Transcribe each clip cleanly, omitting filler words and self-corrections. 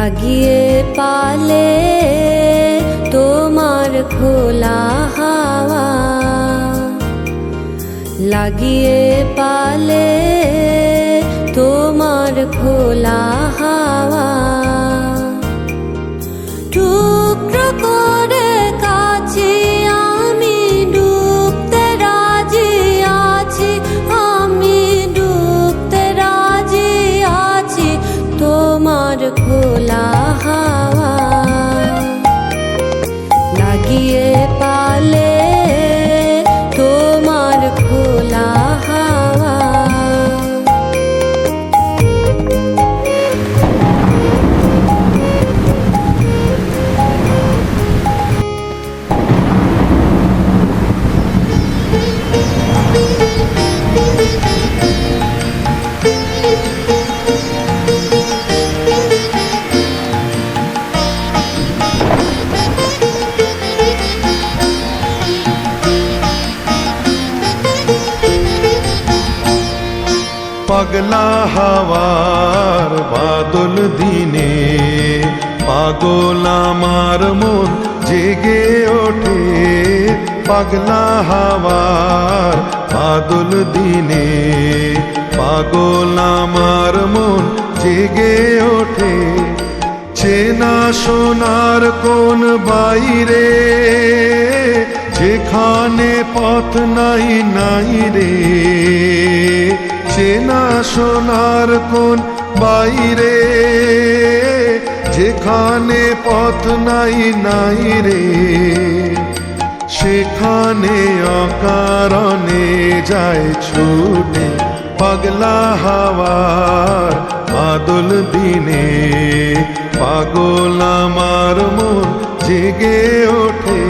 লাগিয়ে পালে তোমার খোলা হাওয়া, লাগিয়ে পালে তোমার খোলা হাওয়া, টুকরো করে কাছে আমি ডুবতে রাজি আছি, আমি ডুবতে রাজি আছি তোমার খোলা হাওয়া, লাগিয়ে পালে তোমার খোলা হাওয়া। পাগলা হাওয়ার বাদল দিনে পাগল আমার মন জেগে ওঠে, পাগলা হাওয়ার বাদল দিনে পাগল আমার মন জেগে ওঠে। চেনা সোনার কোন বাইরে যেখানে পথ নাই নাই রে, চেনা সোনার কোন বাইরে যেখানে পথ নাই নাই রে, সেখানে অকারণে যায় ছুটে পাগলা হাওয়ার বাদল দিনে পাগল আমার মন জেগে ওঠে।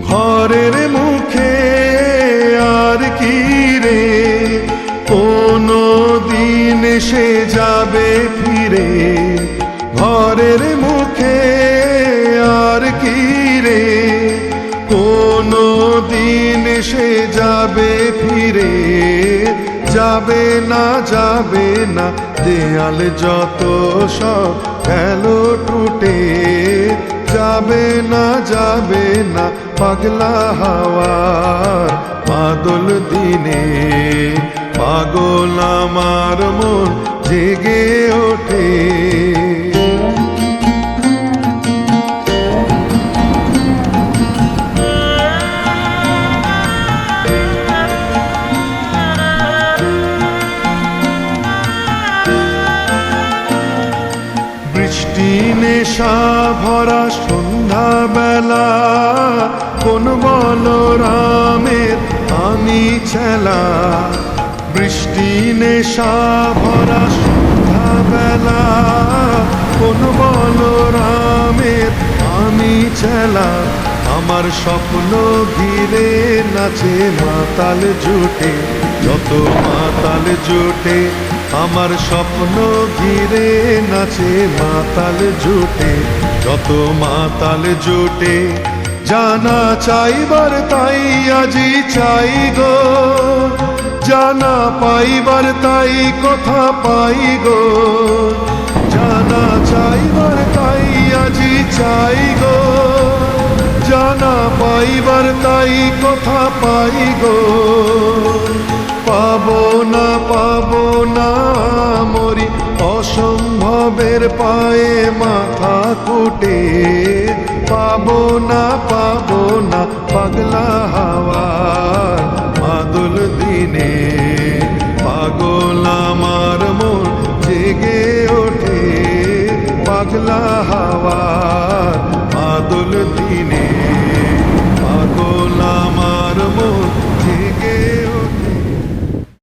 ঘরের মুখে আর কি রে কোনো দিন সে যাবে ফিরে, ঘরের মুখে আর কি রে কোনো দিন সে যাবে ফিরে, যাবে না যাবে না দেয়াল যত সব গেল টুটে, যাবে না যাবে না পাগলা হাওয়ার বাদল দিনে পাগল আমার মন জেগে ওঠে। বৃষ্টি নেশা ভরা সন্ধ্যা বেলা কোন বলরামের আমি ছেলা, বৃষ্টি নেশা ভরা সন্ধ্যা বেলা কোন বলরামের আমি ছেলা, আমার স্বপ্ন ঘিরে নাচে মাতাল জুটে, যত মাতাল জুটে আমার স্বপ্ন ঘিরে নাচে মাতাল জুটে, যত মাতাল জুটে। জানা চাইবার তাই আজি চাই গো, জানা পাইবার তাই কথা পাই গো, জানা চাইবার তাই আজি চাই গো, জানা পাইবার তাই কথা পাই গো। পাবো না মরি অসম্ভবের পায়ে মাথা কুটে, পাবো না পাগলা হাওয়ার বাদল দিনে পাগল আমার মন জেগে ওঠে, পাগলা হাওয়ার বাদল দিনে